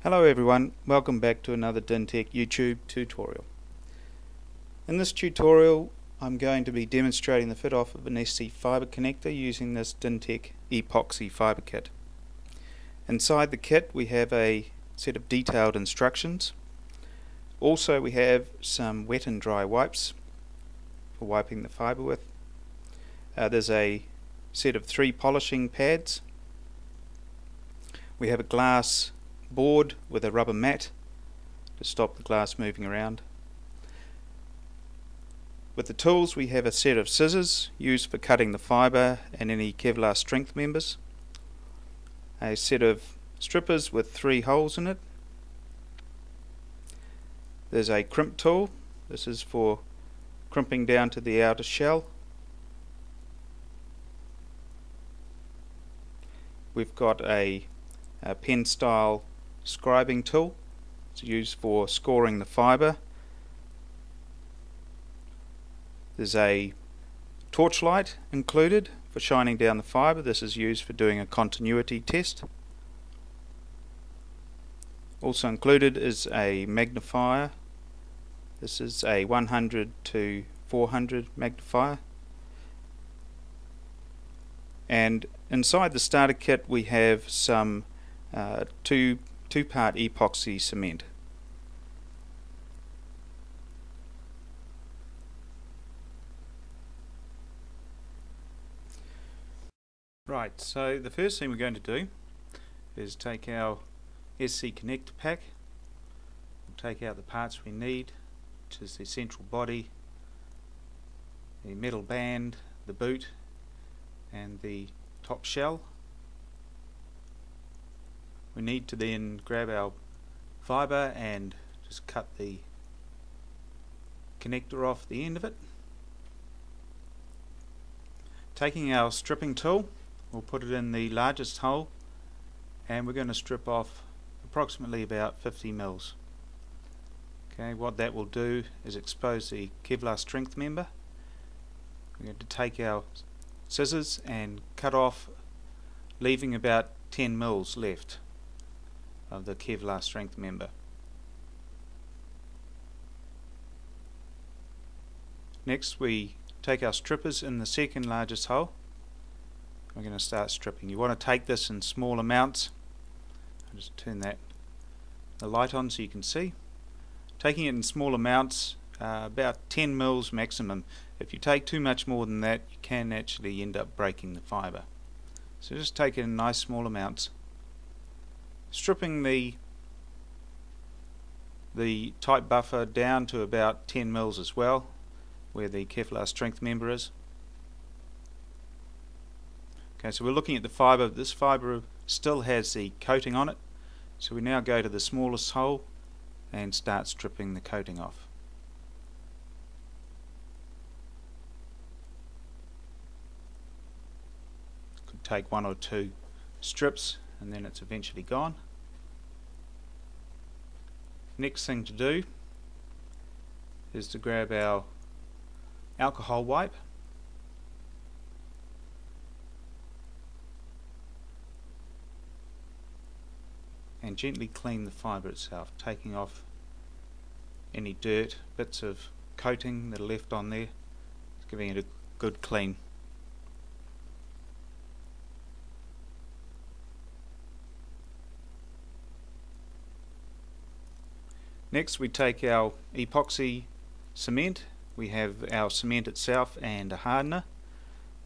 Hello everyone, welcome back to another Dintek YouTube tutorial. In this tutorial I'm going to be demonstrating the fit off of an SC fibre connector using this Dintek Epoxy fibre kit. Inside the kit we have a set of detailed instructions. Also we have some wet and dry wipes for wiping the fibre with. There's a set of 3 polishing pads. We have a glass board with a rubber mat to stop the glass moving around. With the tools we have a set of scissors used for cutting the fibre and any Kevlar strength members, a set of strippers with 3 holes in it. There's a crimp tool. This is for crimping down to the outer shell. We've got a pen style scribing tool. It's used for scoring the fibre. There's a torchlight included for shining down the fibre. This is used for doing a continuity test. Also included is a magnifier. This is a 100 to 400 magnifier. And inside the starter kit we have some two-part epoxy cement. Right, so the first thing we're going to do is take our SC connector pack. We'll take out the parts we need, which is the central body, the metal band, the boot and the top shell. We need to then grab our fibre and just cut the connector off the end of it. Taking our stripping tool, we'll put it in the largest hole and we're going to strip off approximately about 50 mils. Okay, what that will do is expose the Kevlar strength member. We're going to take our scissors and cut off, leaving about 10 mils left of the Kevlar strength member. Next we take our strippers in the second largest hole. We're going to start stripping. You want to take this in small amounts. I'll just turn the light on so you can see. Taking it in small amounts, about 10 mils maximum. If you take too much more than that you can actually end up breaking the fibre. So just take it in nice small amounts. Stripping the tight buffer down to about 10 mils as well, where the Kevlar strength member is. Okay, so we're looking at the fibre. This fibre still has the coating on it, so we now go to the smallest hole and start stripping the coating off. Could take 1 or 2 strips and then it's eventually gone. Next thing to do is to grab our alcohol wipe and gently clean the fibre itself, taking off any dirt, bits of coating that are left on there, giving it a good clean. Next we take our epoxy cement. We have our cement itself and a hardener.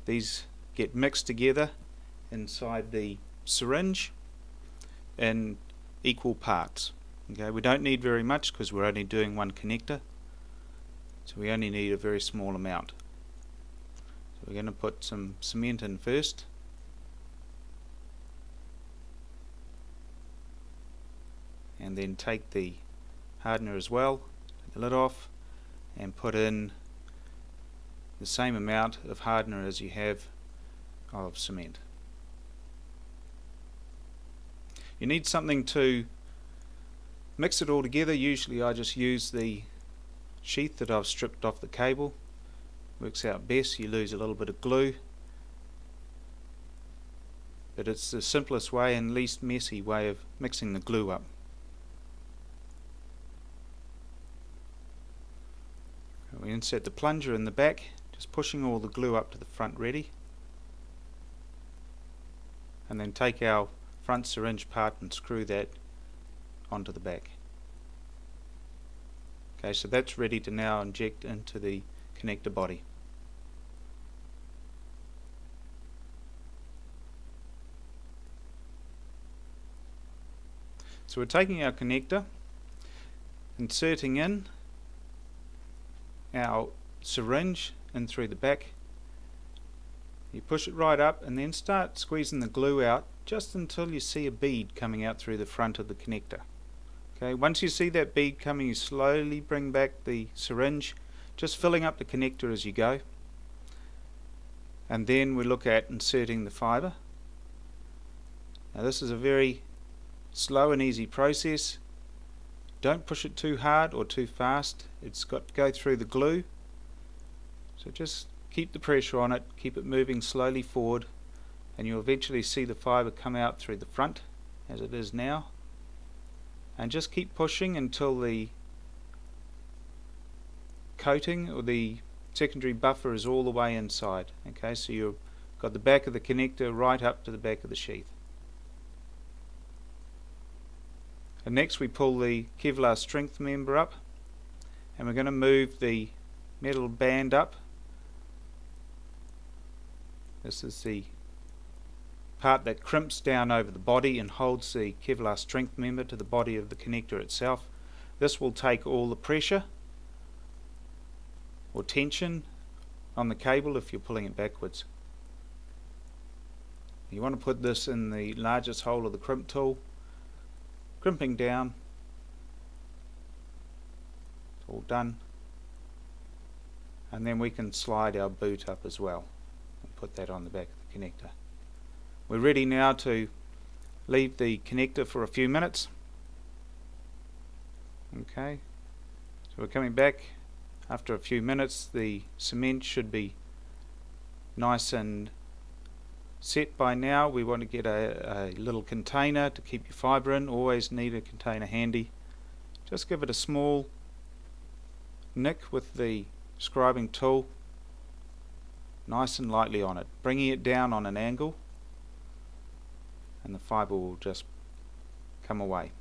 These get mixed together inside the syringe in equal parts. Okay, we don't need very much because we're only doing one connector, so we only need a very small amount. So we're going to put some cement in first. And then take the hardener as well, take the lid off and put in the same amount of hardener as you have of cement. You need something to mix it all together. Usually I just use the sheath that I've stripped off the cable. Works out best. You lose a little bit of glue, but it's the simplest way and least messy way of mixing the glue up. insert the plunger in the back, just pushing all the glue up to the front ready, and then take our front syringe part and screw that onto the back. Okay, so that's ready to now inject into the connector body. So we're taking our connector, inserting in our syringe in through the back. You push it right up and then start squeezing the glue out just until you see a bead coming out through the front of the connector. Okay, once you see that bead coming, you slowly bring back the syringe, just filling up the connector as you go. And then we look at inserting the fibre. Now this is a very slow and easy process. Don't push it too hard or too fast. It's got to go through the glue. So just keep the pressure on it, keep it moving slowly forward, and you'll eventually see the fibre come out through the front as it is now. And just keep pushing until the coating or the secondary buffer is all the way inside. Okay, so you've got the back of the connector right up to the back of the sheath. And next we pull the Kevlar strength member up, and we're going to move the metal band up. This is the part that crimps down over the body and holds the Kevlar strength member to the body of the connector itself. This will take all the pressure or tension on the cable if you're pulling it backwards. You want to put this in the largest hole of the crimp tool, crimping down. It's all done, and then we can slide our boot up as well and put that on the back of the connector. We're ready now to leave the connector for a few minutes. Okay, so we're coming back after a few minutes. The cement should be nice and set by now. We want to get a little container to keep your fibre in. Always need a container handy. Just give it a small nick with the scribing tool, nice and lightly on it, bringing it down on an angle, and the fibre will just come away.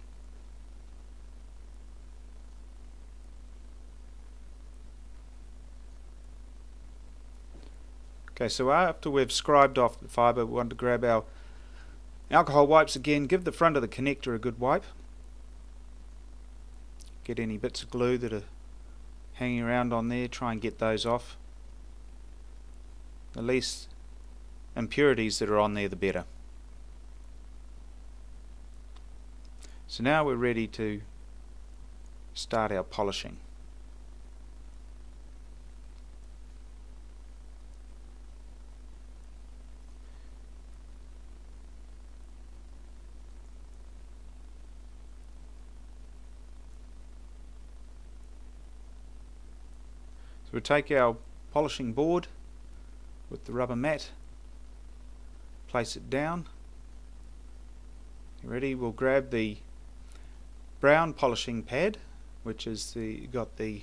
Okay, so after we've scribed off the fibre, we want to grab our alcohol wipes again. Give the front of the connector a good wipe. Get any bits of glue that are hanging around on there, try and get those off. The least impurities that are on there, the better. So now we're ready to start our polishing. So we take our polishing board with the rubber mat, place it down. You ready? We'll grab the brown polishing pad, which is got the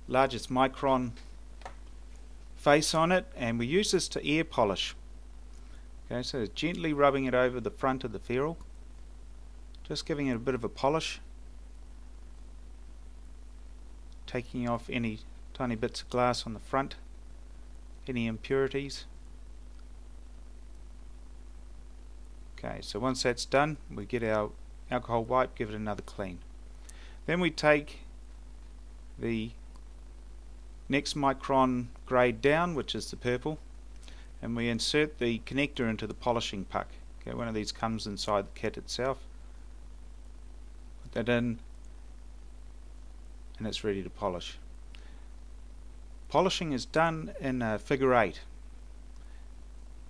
largest micron face on it, and we use this to air polish. Okay, so gently rubbing it over the front of the ferrule, just giving it a bit of a polish, taking off any tiny bits of glass on the front, any impurities. Okay, so once that's done, we get our alcohol wipe, give it another clean. Then we take the next micron grade down, which is the purple, and we insert the connector into the polishing puck. Okay, one of these comes inside the kit itself. Put that in, and it's ready to polish. Polishing is done in a figure 8.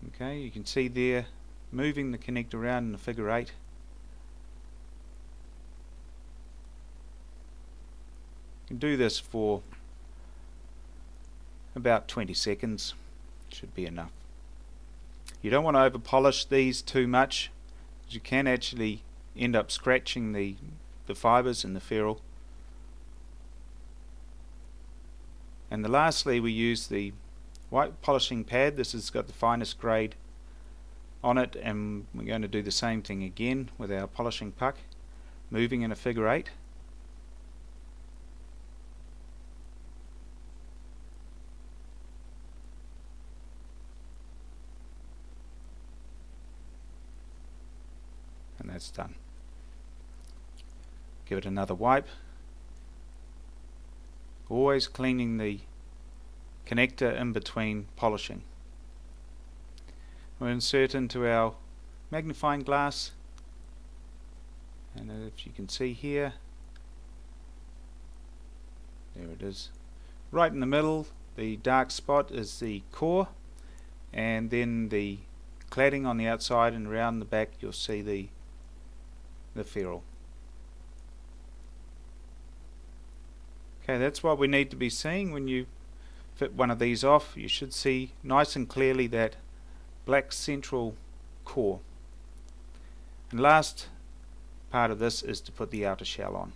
Okay, you can see there moving the connector around in a figure 8. You can do this for about 20 seconds. Should be enough. You don't want to over polish these too much, because you can actually end up scratching the fibres in the ferrule. And lastly, we use the white polishing pad. This has got the finest grade on it, and we're going to do the same thing again with our polishing puck, moving in a figure 8. And that's done. Give it another wipe, always cleaning the connector in between polishing. We'll insert into our magnifying glass, and if you can see here, there it is. Right in the middle, the dark spot is the core, and then the cladding on the outside, and around the back you'll see the ferrule. Okay, that's what we need to be seeing when you fit one of these off. You should see nice and clearly that black central core. And last part of this is to put the outer shell on.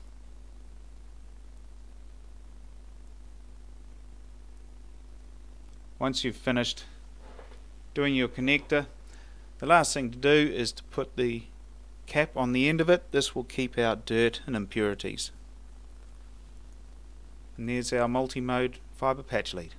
Once you've finished doing your connector, the last thing to do is to put the cap on the end of it. This will keep out dirt and impurities. And there's our multi-mode fibre patch lead.